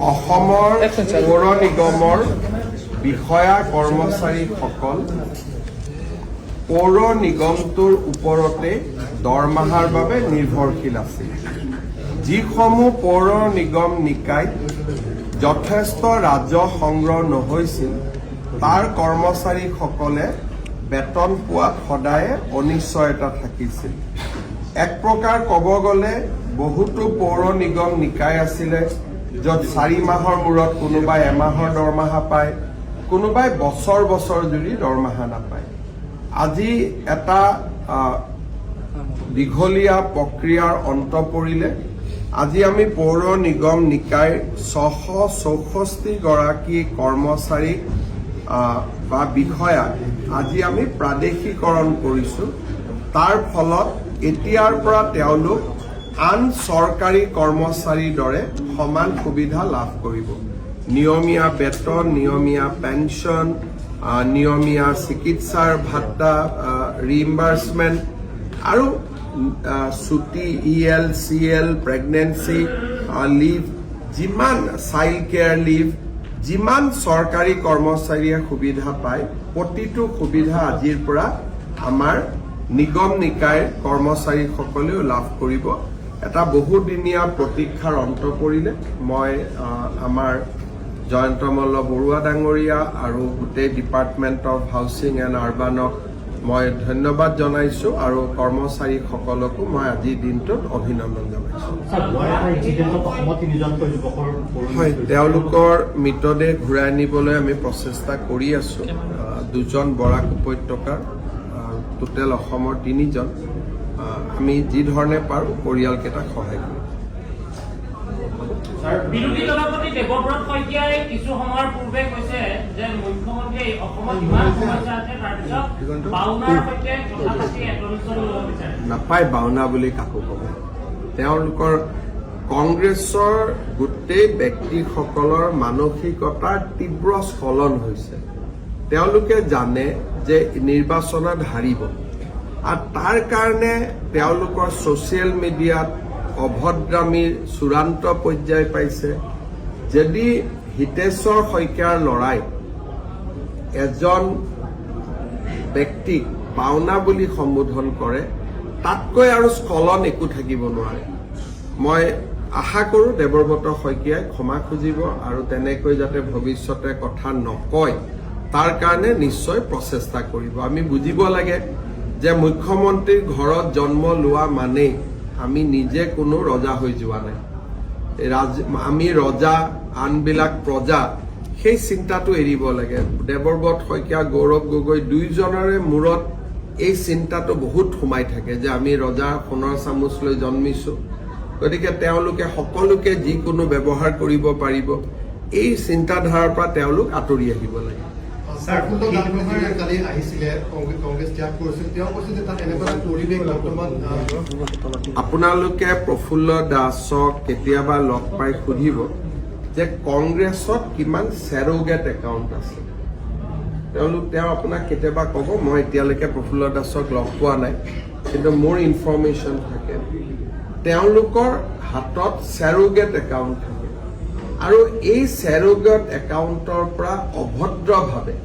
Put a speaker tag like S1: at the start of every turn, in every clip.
S1: অসমৰ পৌৰ নিগমৰ বিষয়া কৰ্মচাৰীসকল পৌৰ নিগমটোৰ ওপৰতে দৰমহাৰ বাবে নিৰ্ভৰশীল আছিল। যিসমূহ পৌৰ নিগম নিকায়ত যথেষ্ট ৰাজহ সংগ্ৰহ নহৈছিল তাৰ কৰ্মচাৰীসকলে বেতন পোৱাত সদায়ে অনিশ্চয়তা থাকিছিল। এক প্ৰকাৰ ক'ব গ'লে বহুতো পৌৰ নিগম নিকায় আছিলে য'ত 4 মাহৰ মূৰত কোনোবাই এমাহৰ দৰমহা পায়, কোনোবাই বছৰ বছৰ জুৰি দৰমহা নাপায়। আজি এটা দীঘলীয়া প্ৰক্ৰিয়াৰ অন্ত পৰিলে। আজি আমি পৌৰ নিগম নিকায়ৰ 664 গৰাকী কৰ্মচাৰীক বা বিষয়াক আজি আমি প্ৰাদেশিকৰণ কৰিছোঁ। তাৰ ফলত এতিয়াৰ পৰা তেওঁলোক আন চৰকাৰী কৰ্মচাৰীৰ দৰে সমান সুবিধা লাভ কৰিব। নিয়মীয়া বেতন, নিয়মীয়া পেঞ্চন, নিয়মীয়া চিকিৎসাৰ ভাত্তা, ৰিইম্বাৰ্চমেণ্ট আৰু ছুটি, EL, CL, প্ৰেগনেন্সি লিভ, যিমান চাইল্ড কেয়াৰ লিভ, যিমান চৰকাৰী কৰ্মচাৰীয়ে সুবিধা পায় প্ৰতিটো সুবিধা আজিৰ পৰা আমাৰ নিগম নিকায়ৰ কৰ্মচাৰীসকলেও লাভ কৰিব। এটা বহুদিনীয়া প্ৰতীক্ষাৰ অন্ত পৰিলে। মই আমাৰ জয়ন্ত মল্ল বৰুৱা ডাঙৰীয়া আৰু গোটেই ডিপাৰ্টমেণ্ট অফ হাউচিং এণ্ড আৰ্বানক মই ধন্যবাদ জনাইছোঁ আৰু কৰ্মচাৰীসকলকো মই আজিৰ দিনটোত অভিনন্দন জনাইছোঁ। হয়, তেওঁলোকৰ মৃতদেহ ঘূৰাই নিবলৈ আমি প্ৰচেষ্টা কৰি আছোঁ। 2জন বৰাক উপত্যকাৰ, টোটেল অসমৰ 3জন। আমি যি ধৰণে পাৰোঁ পৰিয়ালকেইটাক সহায় কৰিম।
S2: বিৰোধী দলপতি দেৱব্ৰত শইকীয়াই কিছু সময়ৰ পূৰ্বে কৈছে যে মুখ্যমন্ত্ৰীয়ে অসমত ইমান সমস্যা আছে, তাৰপিছত বাওনাৰ সৈতে কথা পাতি একলচন ল'ব বিচাৰে।
S1: নাপায় বাওনা বুলি কাকো ক'ব। তেওঁলোকৰ কংগ্ৰেছৰ গোটেই ব্যক্তিসকলৰ মানসিকতাৰ তীব্ৰ স্খলন হৈছে। তেওঁলোকে জানে যে নিৰ্বাচনত হাৰিব আৰু তাৰ কাৰণে তেওঁলোকৰ ছ'চিয়েল মিডিয়াত অভদ্ৰামীৰ চূড়ান্ত পৰ্যায় পাইছে। যদি হিতেশ্বৰ শইকীয়াৰ ল'ৰাই এজন ব্যক্তিক বাওনা বুলি সম্বোধন কৰে, তাতকৈ আৰু স্খলন একো থাকিব নোৱাৰে। মই আশা কৰোঁ দেৱব্ৰত শইকীয়াই ক্ষমা খুজিব আৰু তেনেকৈ যাতে ভৱিষ্যতে কথা নকয় তাৰ কাৰণে নিশ্চয় প্ৰচেষ্টা কৰিব। আমি বুজিব লাগে যে মুখ্যমন্ত্ৰীৰ ঘৰত জন্ম লোৱা মানেই আমি নিজে কোনো ৰজা হৈ যোৱা নাই। আমি ৰজা, আনবিলাক প্ৰজা, সেই চিন্তাটো এৰিব লাগে। দেৱব্ৰত শইকীয়া, গৌৰৱ গগৈ দুয়োজনৰে মূৰত এই চিন্তাটো বহুত সোমাই থাকে যে আমি ৰজা সোণৰ চামুচ লৈ জন্মিছোঁ, গতিকে তেওঁলোকে সকলোকে যিকোনো ব্যৱহাৰ কৰিব পাৰিব। এই চিন্তাধাৰাৰ পৰা তেওঁলোক আঁতৰি আহিব লাগে। আপোনালোকে প্ৰফুল্ল দাসক কেতিয়াবা লগ পাই সুধিব যে কংগ্ৰেছত কিমান চেৰোগেট একাউণ্ট আছে। তেওঁ আপোনাক কেতিয়াবা ক'ব, মই এতিয়ালৈকে প্ৰফুল্ল দাসক লগ পোৱা নাই, কিন্তু মোৰ ইনফৰমেশ্যন থাকে তেওঁলোকৰ হাতত চেৰোগেট একাউণ্ট থাকে আৰু এই চেৰোগেট একাউণ্টৰ পৰা অভদ্ৰভাৱে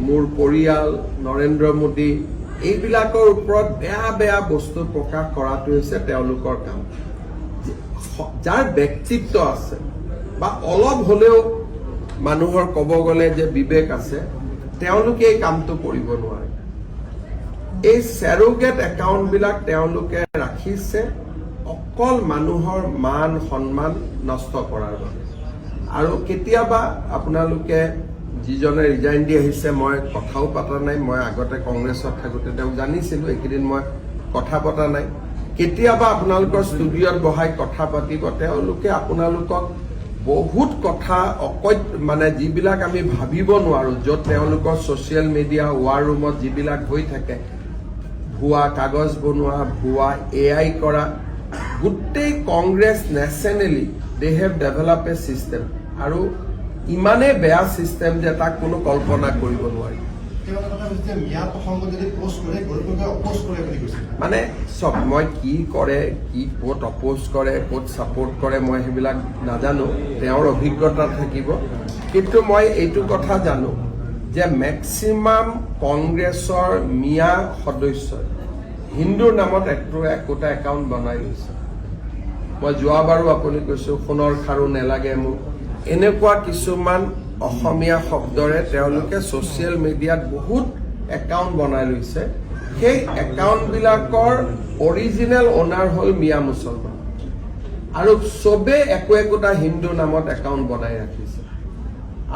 S1: মোৰ পৰিয়াল, নৰেন্দ্ৰ মোদী, এইবিলাকৰ ওপৰত বেয়া বেয়া বস্তু প্ৰকাশ কৰাটো হৈছে তেওঁলোকৰ কাম। যাৰ ব্যক্তিত্ব আছে বা অলপ হ'লেও মানুহৰ ক'ব গ'লে যে বিবেক আছে, তেওঁলোকে এই কামটো কৰিব নোৱাৰে। এই চেৰোগেট একাউণ্টবিলাক তেওঁলোকে ৰাখিছে অকল মানুহৰ মান সন্মান নষ্ট কৰাৰ বাবে। আৰু কেতিয়াবা আপোনালোকে যিজনে ৰিজাইন দি আহিছে, মই কথাও পতা নাই। মই আগতে কংগ্ৰেছত থাকোঁতে তেওঁক জানিছিলোঁ, এইকেইদিন মই কথা পতা নাই। কেতিয়াবা আপোনালোকৰ ষ্টুডিঅ'ত বহাই কথা পাতিব, তেওঁলোকে আপোনালোকক বহুত কথা মানে যিবিলাক আমি ভাবিব নোৱাৰোঁ, য'ত তেওঁলোকৰ ছ'চিয়েল মিডিয়া ৱাৰ ৰুমত যিবিলাক হৈ থাকে, ভুৱা কাগজ বনোৱা, ভুৱা AI কৰা, গোটেই Congress nationally they have develop a system আৰু ইমানেই বেয়া ছিষ্টেম যে তাক কোনো কল্পনা কৰিব নোৱাৰি। মানে চব মই কি কৰে, কি ক'ত অপ'জ কৰে, ক'ত ছাপোৰ্ট কৰে, মই সেইবিলাক নাজানো, তেওঁৰ অভিজ্ঞতা থাকিব। কিন্তু মই এইটো কথা জানো যে মেক্সিমাম কংগ্ৰেছৰ মিয়া সদস্যই হিন্দুৰ নামত একোটা একাউণ্ট বনাই লৈছে। মই যোৱাবাৰো আপুনি কৈছোঁ সোণৰ খাৰু নেলাগে মোক, এনেকুৱা কিছুমান অসমীয়া শব্দৰে তেওঁলোকে ছ'চিয়েল মিডিয়াত বহুত একাউণ্ট বনাই লৈছে। সেই একাউণ্টবিলাকৰ অৰিজিনেল অ'নাৰ হ'ল মিয়া মুছলমান, আৰু চবেই একোটা হিন্দু নামত একাউণ্ট বনাই ৰাখিছে।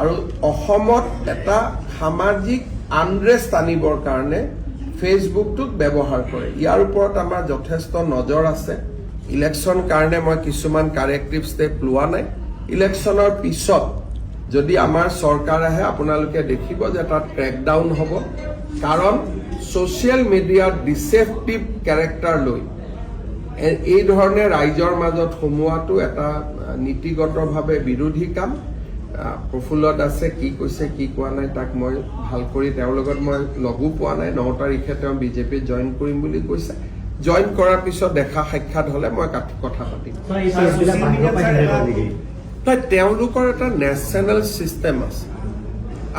S1: আৰু অসমত এটা সামাজিক আনৰেষ্ট আনিবৰ কাৰণে ফেচবুকটোক ব্যৱহাৰ কৰে। ইয়াৰ ওপৰত আমাৰ যথেষ্ট নজৰ আছে। ইলেকশ্যন কাৰণে মই কিছুমান কাৰেক্টিভ ষ্টেপ লোৱা নাই। ইলেকশ্যনৰ পিছত যদি আমাৰ চৰকাৰ আহে আপোনালোকে দেখিব যে তাত ক্ৰেকডাউন হ'ব। কাৰণ ছ'চিয়েল মিডিয়াত ডিচেপ্টিভ কেৰেক্টাৰ লৈ এই ধৰণে ৰাইজৰ মাজত সোমোৱাটো এটা নীতিগতভাৱে বিৰোধী কাম। প্ৰফুল্ল দাসে কি কৈছে কি কোৱা নাই তাক মই ভাল কৰি তেওঁৰ লগত মই লগো পোৱা নাই। 9 তাৰিখে তেওঁ বিজেপিত জইন কৰিম বুলি কৈছে। জইন কৰাৰ পিছত দেখা সাক্ষাৎ হ'লে মই কথা পাতিম। তেওঁলোকৰ এটা নেশ্যনেল ছিষ্টেম আছে।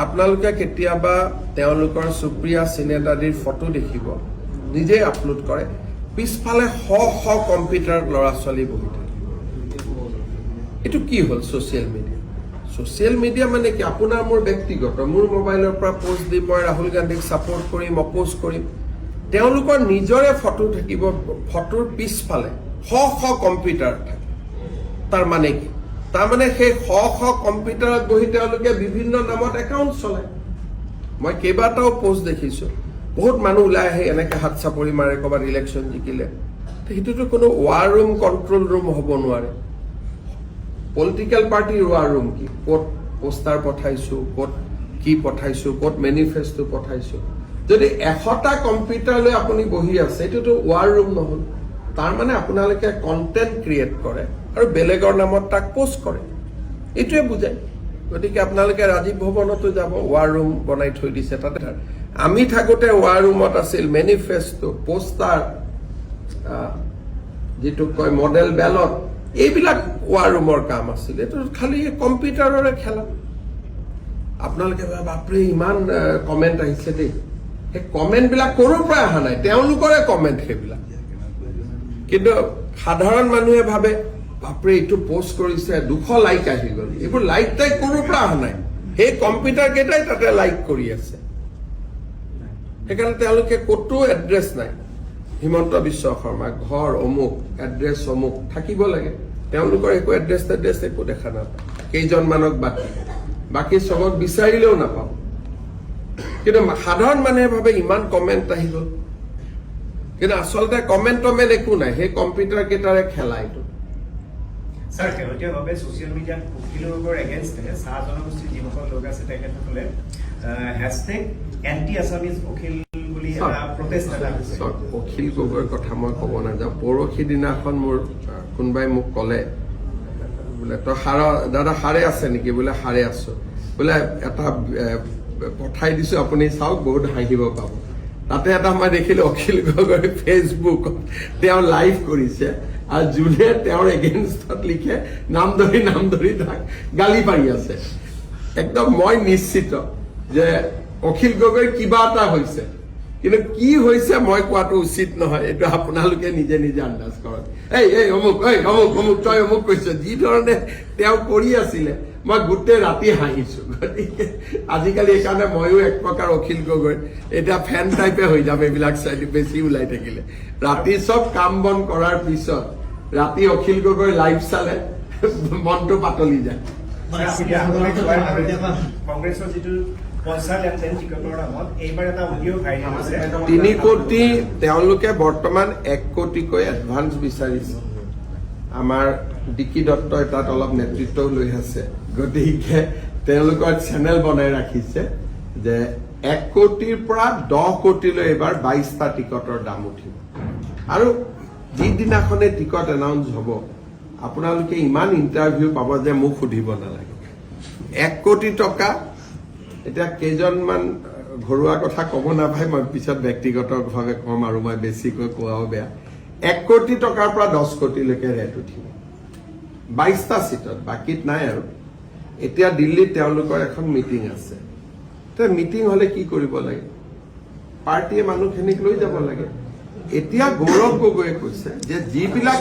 S1: আপোনালোকে কেতিয়াবা তেওঁলোকৰ সুপ্ৰিয়া চিনেদাদিৰ ফটো দেখিব, নিজেই আপলোড কৰে, পিছফালে শ কম্পিউটাৰত ল'ৰা ছোৱালী বহি থাকে। এইটো কি হ'ল ছ'চিয়েল মিডিয়া? ছ'চিয়েল মিডিয়া মানে কি? আপোনাৰ মোৰ ব্যক্তিগত, মোৰ মোবাইলৰ পৰা পোষ্ট দি মই ৰাহুল গান্ধীক ছাপোৰ্ট কৰিম, অপ'জ কৰিম। তেওঁলোকৰ নিজৰে ফটো থাকিব, ফটোৰ পিছফালে শ কম্পিউটাৰ থাকে। তাৰ মানে কি? তাৰমানে সেই শ কম্পিউটাৰত বহি তেওঁলোকে বিভিন্ন নামত একাউণ্ট চলায়। মই কেইবাটাও পোষ্ট দেখিছোঁ, বহুত মানুহ ওলাই আহে এনেকৈ হাত চাপৰি মাৰে ক'ৰবাত ইলেকশ্যন জিকিলে। সেইটোতো কোনো ৱাৰ ৰুম কণ্ট্ৰল ৰুম হ'ব নোৱাৰে। পলিটিকেল পাৰ্টিৰ ৱাৰ ৰুম কি? ক'ত পোষ্টাৰ পঠাইছোঁ, ক'ত কি পঠাইছোঁ, ক'ত মেনিফেষ্টো পঠাইছোঁ। যদি 100টা কম্পিউটাৰ লৈ আপুনি বহি আছে, এইটোতো ৱাৰ ৰুম নহ'ল। তাৰমানে আপোনালোকে কণ্টেণ্ট ক্ৰিয়েট কৰে আৰু বেলেগৰ নামত তাক পোষ্ট কৰে, এইটোৱে বুজায়। গতিকে আপোনালোকে ৰাজীৱ ভৱনতো যাব, ৱাৰ ৰুম বনাই থৈ দিছে। তাতে আমি থাকোঁতে ৱাৰ ৰুমত আছিল মেনিফেষ্টো, পোষ্টাৰ, যিটো কয় মডেল বেলট, এইবিলাক ৱাৰ ৰুমৰ কাম আছিল। এইটো খালি কম্পিউটাৰৰে খেলা। আপোনালোকে বাপৰে ইমান কমেণ্ট আহিছে দেই। সেই কমেণ্টবিলাক ক'ৰ পৰা অহা নাই? তেওঁলোকৰে কমেণ্ট সেইবিলাক। কিন্তু সাধাৰণ মানুহে ভাবে বাপৰে এইটো পোষ্ট কৰিছে 200 লাইক আহি গ'ল। এইবোৰ লাইক টাইক ক'ৰ পৰা অহা নাই? সেই কম্পিউটাৰ কেইটাই তাতে লাইক কৰি আছে। সেইকাৰণে তেওঁলোকে ক'তো এড্ৰেছ নাই। হিমন্ত বিশ্ব শৰ্মা ঘৰ অমুক, এড্ৰেছ অমুক থাকিব লাগে। তেওঁলোকৰ একো এড্ৰেছ একো দেখা নাপায়, কেইজনমানক বাকী চবক বিচাৰিলেও নাপাব। কিন্তু সাধাৰণ মানুহে ভাবে ইমান কমেণ্ট আহি গ'ল, কিন্তু আচলতে কমেণ্ট একো নাই, সেই কম্পিউটাৰ কেইটাৰে খেলা এইটো।
S3: স্যাৰ, শেহতীয়াভাৱে ছ'চিয়েল মিডিয়াত অখিলৰ এগেইনষ্টে চাহ জনগোষ্ঠীৰ যিসকল লোক আছে তেখেতসকলে #এণ্টি আছামিজ অখিল বুলি এটা প্ৰটেষ্ট এটা হৈছে।
S1: অখিল গগৈৰ কথা মই ক'ব নাযাওঁ। পৰহি দিনাখন মোৰ কোনোবাই মোক ক'লে বোলে তই দাদা সাৰে আছে নেকি? বোলে সাৰে আছো। বোলে এটা পঠাই দিছো আপুনি চাওক, বহুত হাঁহিব পাব। তাতে এটা মই দেখিলো অখিল গগৈ ফেচবুকত তেওঁ লাইভ কৰিছে, আৰু যোনে তেওঁৰ এগেইনষ্টত লিখে নাম ধৰি তাক গালি পাৰি আছে। একদম মই নিশ্চিত যে অখিল গগৈৰ কিবা এটা হৈছে, কিন্তু কি হৈছে মই কোৱাটো উচিত নহয়। এইটো আপোনালোকে নিজে আন্দাজ কৰক। এই অমুক তই অমুক কৈছ, যি ধৰণে তেওঁ কৰি আছিলে মই গোটেই ৰাতি হাঁহিছো। গতিকে আজিকালি সেইকাৰণে ময়ো এক প্ৰকাৰ অখিল গগৈ এতিয়া ফেন টাইপে হৈ যাম এইবিলাক চাই বেছি ওলাই থাকিলে। ৰাতি চব কাম বন কৰাৰ পিছত ৰাতি অখিল গগৈ লাইভ চালে মনটো পাতলি যায়।
S3: কংগ্ৰেছৰ যিটো পইচা লেনদেন টিকটৰ নামত এইবাৰ এটা অডিঅ' ভাইৰেল হৈছে।
S1: 3 কোটি, তেওঁলোকে বৰ্তমান 1 কোটিকৈ এডভান্স বিচাৰিছে। আমাৰ ডিকি দত্তই তাত অলপ নেতৃত্বও লৈ আছে। গতিকে তেওঁলোকৰ চেনেল বনাই ৰাখিছে যে 1 কোটিৰ পৰা 10 কোটিলৈ এইবাৰ 22টা টিকটৰ দাম উঠিব। আৰু যিদিনাখনে টিকট এনাউন্স হ'ব আপোনালোকে ইমান ইণ্টাৰভিউ পাব যে মোক সুধিব নালাগে। 1 কোটি টকা এতিয়া কেইজনমান ঘৰুৱা কথা ক'ব নাপায়, মই পিছত ব্যক্তিগতভাৱে ক'ম আৰু মই বেছিকৈ কোৱাও বেয়া। 1 কোটি টকাৰ পৰা 10 কোটিলৈকে ৰেট উঠিব 22টা চিটত, বাকীত নাই। আৰু এতিয়া দিল্লীত তেওঁলোকৰ এখন মিটিং আছে। মিটিং হলে কি কৰিব লাগে? পাৰ্টীয়ে মানুহখিনিক লৈ যাব লাগে। এতিয়া গৌৰৱ গগৈয়ে কৈছে যে যিবিলাক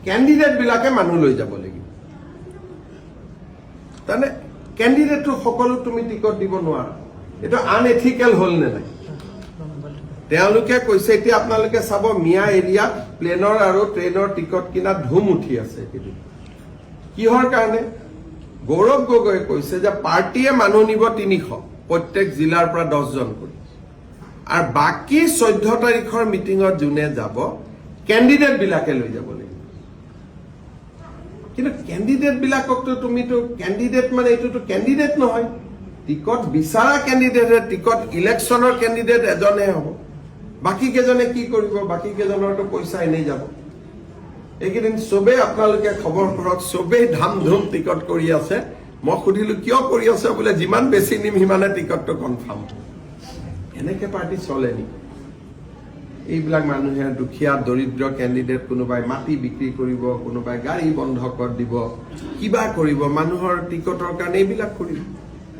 S1: কেণ্ডিডেট বিলাকে মানুহ লৈ যাব লাগিব। তাৰমানে কেণ্ডিডেটটো সকলো তুমি টিকট দিব নোৱাৰা, এইটো আনএথিকেল হ'ল নে নাই? তেওঁলোকে কৈছে এতিয়া আপোনালোকে চাব মিয়া এৰিয়াত প্লেনৰ আৰু ট্ৰেইনৰ টিকট কিনাত ধুম উঠি আছে। কিহৰ কাৰণে? গৌৰৱ গগৈয়ে কৈছে যে পাৰ্টীয়ে মানুহ নিব 300, প্ৰত্যেক জিলাৰ পৰা 10 জন কৰি, আৰু বাকী 14 তাৰিখৰ মিটিঙত যোনে যাব কেণ্ডিডেট বিলাকে লৈ যাব লাগিব। কিন্তু কেণ্ডিডেট বিলাককতো তুমিতো কেণ্ডিডেট মানে এইটোতো কেণ্ডিডেট নহয়, টিকট বিচৰা কেণ্ডিডেটে, টিকট ইলেকশ্যনৰ কেণ্ডিডেট এজনে হ'ব। বাকী কেইজনে কি কৰিব? বাকী কেইজনৰতো পইচা এনেই যাব। এইকেইদিন চবেই আপোনালোকে খবৰ কৰক, চবেই ধাম ধুম টিকট কৰি আছে। মই সুধিলো কিয় কৰি আছে? বোলে যিমান বেছি নিম সিমানে টিকটটো কনফাৰ্ম। এনেকে পাৰ্টি চলে নেকি? এইবিলাক মানুহে দুখীয়া দৰিদ্ৰ কেণ্ডিডেট, কোনোবাই মাটি বিক্ৰী কৰিব, কোনোবাই গাড়ী বন্ধকত দিব, কিবা কৰিব, মানুহৰ টিকটৰ কাৰণে এইবিলাক কৰিব।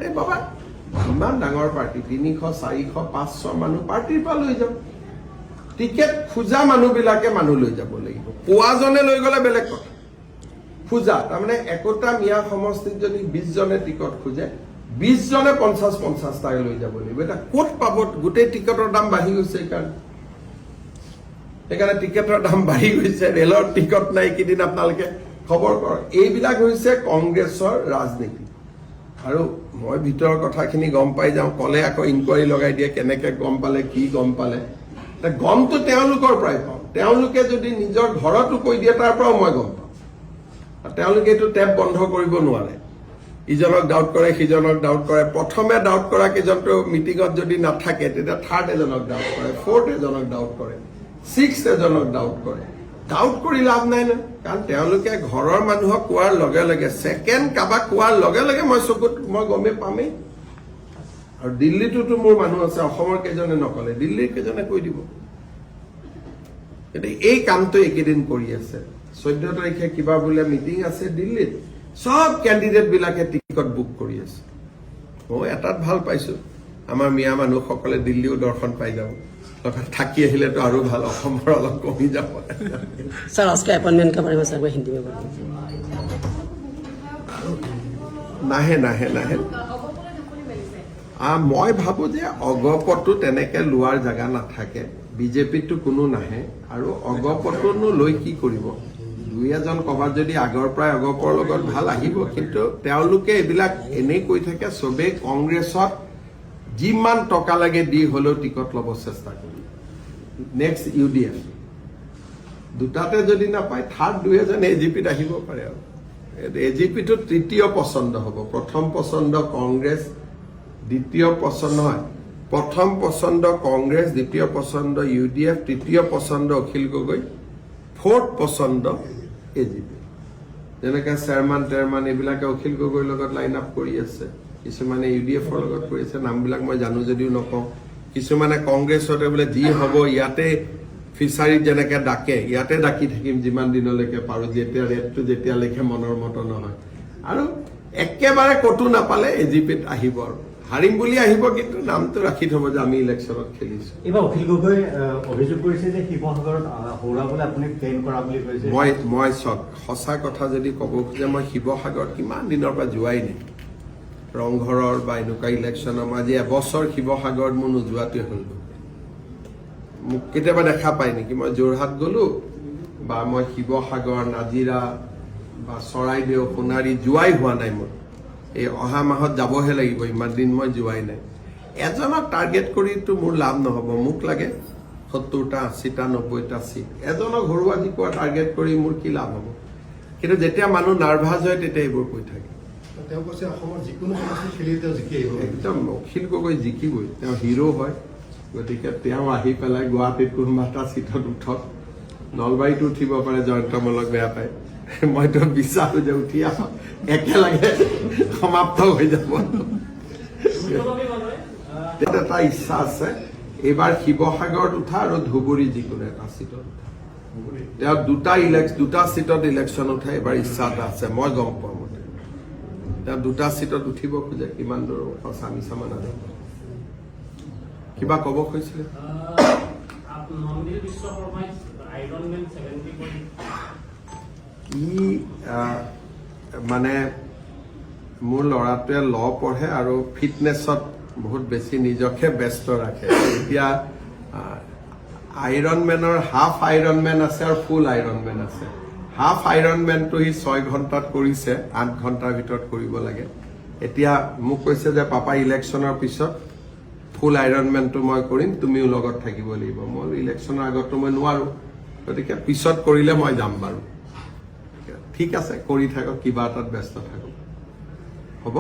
S1: এই বাবা, ইমান ডাঙৰ পাৰ্টি, 300, 400, 500 মানুহ পাৰ্টিৰ পৰা লৈ যাওক। টিকেট খোজা মানুহবিলাকে মানুহ লৈ যাব লাগিব। পোৱাজনে লৈ গ'লে বেলেগ কথা। খোজা তাৰমানে একোটা মিয়া সমষ্টিত যদি 20 জনে টিকট খোজে, 20 জনে 50-50টাকে লৈ যাব লাগিব। এটা ক'ত পাব? গোটেই টিকটৰ দাম বাঢ়ি গৈছে। সেইকাৰণে টিকেটৰ দাম বাঢ়ি গৈছে। ৰেলৰ টিকট নাই, এইকেইদিন আপোনালোকে খবৰ কৰক। এইবিলাক হৈছে কংগ্ৰেছৰ ৰাজনীতি। আৰু মই ভিতৰৰ কথাখিনি গম পাই যাওঁ, ক'লে আকৌ ইনকুৱাৰী লগাই দিয়ে, কেনেকে গম পালে, কি গম পালে। গমটো তেওঁলোকৰ পৰাই পাওঁ। তেওঁলোকে যদি নিজৰ ঘৰতো কৈ দিয়ে, তাৰ পৰাও মই গম পাওঁ। তেওঁলোকে এইটো টেপ বন্ধ কৰিব নোৱাৰে। ইজনক ডাউট কৰে, সিজনক ডাউট কৰে। প্ৰথমে ডাউট কৰা কেইজনটো মিটিঙত যদি নাথাকে, তেতিয়া 3rd এজনক ডাউট কৰে, 4th এজনক ডাউট কৰে, 6th এজনক ডাউট কৰে। ডাউট কৰি লাভ নাই ন, কাৰণ তেওঁলোকে ঘৰৰ মানুহক কোৱাৰ লগে লগে, ছেকেণ্ড কাবাক কোৱাৰ লগে লগে মই চকুত মই গমেই পামেই। আৰু দিল্লীটোতো মোৰ মানুহ আছে, অসমৰ কেইজনে নকলে, দিল্লীৰ কেইজনে কৈ দিব। এই কামটো এইকেইদিন কৰি আছে। 14 তাৰিখে কিবা বোলে মিটিং আছে দিল্লীত, সব কেণ্ডিডেট বিলাকে টিকট বুক কৰি আছে। মই এটাত ভাল পাইছো, আমাৰ মিয়া মানুহসকলে দিল্লীও দৰ্শন পাই যাব। থাকি আহিলেতো আৰু ভাল, অসমৰ অলপ কমি যাব।
S4: सर आज का अपॉइंटमेंट का बारे में सर मैं हिंदी में बोलूँ।
S1: নাহে নাহে নাহে। মই ভাবো যে অগপটো তেনেকে লোৱাৰ জাগা নাথাকে। বিজেপিতো কোনো নাহে, আৰু অগপটোনো লৈ কি কৰিব? 2-এজন ক'বাত যদি আগৰ পৰাই অগপৰ লগত ভাল আহিব, কিন্তু তেওঁলোকে এইবিলাক এনেই কৈ থাকে। চবেই কংগ্ৰেছত যিমান টকা লাগে দি হলেও টিকট ল'ব চেষ্টা কৰিব। নেক্সট UDF দুটাতে যদি নাপায়, 3rd 2-এজন AGPত আহিব পাৰে। আৰু AGPটো 3য় পছন্দ হ'ব। প্ৰথম পছন্দ কংগ্ৰেছ, দ্বিতীয় পছন্দ নহয়, প্ৰথম পছন্দ কংগ্ৰেছ, দ্বিতীয় পছন্দ UDF, তৃতীয় পছন্দ অখিল গগৈ, 4th পছন্দ AGP। যেনেকে চেয়াৰমান এইবিলাকে অখিল গগৈৰ লগত লাইন আপ কৰি আছে, কিছুমানে UDFৰ লগত কৰি আছে। নামবিলাক মই জানো যদিও নকওঁ। কিছুমানে কংগ্ৰেছতে বোলে যি হ'ব ইয়াতে ফিচাৰীত যেনেকে ডাকে, ইয়াতে ডাকি থাকিম যিমান দিনলৈকে পাৰো, যেতিয়া ৰেটটো যেতিয়ালৈকে মনৰ মতো নহয়। আৰু একেবাৰে ক'তো নাপালে AGPত আহিব। আৰু হাৰিম বুলি আহিব, কিন্তু নামটো ৰাখি থব যে আমি ইলেকশ্যনত খেলিছো।
S5: এইবাৰ অখিল গগৈ অভিযোগ কৰিছে যে শিৱসাগৰত হৌৰাবলৈ আপুনি প্লেন কৰা বুলি কৈছে।
S1: মই সঁচা কথা যদি ক'ব খোজে, মই শিৱসাগৰত কিমান দিনৰ পৰা যোৱাই নাই। ৰংঘৰৰ বা এনেকুৱা ইলেকশ্যনৰ মই আজি এবছৰ শিৱসাগৰত মোৰ নোযোৱাটোৱে হ'ল। মোক কেতিয়াবা দেখা পাই নেকি? মই যোৰহাট গ'লো, বা মই শিৱসাগৰ, নাজিৰা বা চৰাইদেউ, সোণাৰী যোৱাই হোৱা নাই মোৰ। এই অহা মাহত যাবহে লাগিব, ইমান দিন মই যোৱাই নাই। এজনক টাৰ্গেট কৰিতো মোৰ লাভ নহ'ব। মোক লাগে 70টা, 80টা, 90টা চিট। এজনক হৰুৱা জিকোৱা টাৰ্গেট কৰি মোৰ কি লাভ হ'ব? কিন্তু যেতিয়া মানুহ নাৰ্ভাছ হয়, তেতিয়া এইবোৰ কৈ থাকে।
S6: তেওঁ কৈছে অসমৰ যিকোনো সমষ্টি খেলি তেওঁ জিকি আহিব।
S1: একদম অখিল গগৈ জিকিবই, তেওঁ হিৰো হয়। গতিকে তেওঁ আহি পেলাই গুৱাহাটীত কোনোবা এটা চিটত উঠক, নলবাৰীতো উঠিব পাৰে, জয়ন্তমলক বেয়া পায়। মইতো বিশ্বাসো যে উঠি আহক, একেলগে সমাপ্ত হৈ যাব। তেতিয়া এটা ইচ্ছা আছে এইবাৰ শিৱসাগৰত উঠা আৰু ধুবুৰী যিকোনো এটা চিটত উঠা। তেওঁ দুটা চিটত ইলেকশ্যন উঠা এইবাৰ ইচ্ছা এটা আছে, মই গম পোৱা মতে। তেওঁ দুটা চিটত উঠিব খোজে, কিমান দূৰ সঁচা মিছা মানে নাজানো। কিবা ক'ব খুজিছিলে?
S2: মন্দিৰ বিশ্বকৰ্মাই আইৰন মেন 70 কোটি
S1: মানে মোৰ ল'ৰাটোৱে ল পঢ়ে আৰু ফিটনেছত বহুত বেছি নিজকে ব্যস্ত ৰাখে। এতিয়া আইৰন মেনৰ হাফ আইৰন মেন আছে আৰু ফুল আইৰন মেন আছে। হাফ আইৰন মেনটো সি 6 ঘণ্টাত কৰিছে, 8 ঘণ্টাৰ ভিতৰত কৰিব লাগে। এতিয়া মোক কৈছে যে পাপা ইলেকশ্যনৰ পিছত ফুল আইৰন মেনটো মই কৰিম, তুমিও লগত থাকিব লাগিব। মই ইলেকশ্যনৰ আগততো মই নোৱাৰো, গতিকে পিছত কৰিলে মই যাম বাৰু। ঠিক আছে, কৰি থাকক, কিবা এটাত ব্যস্ত থাকক, হ'ব।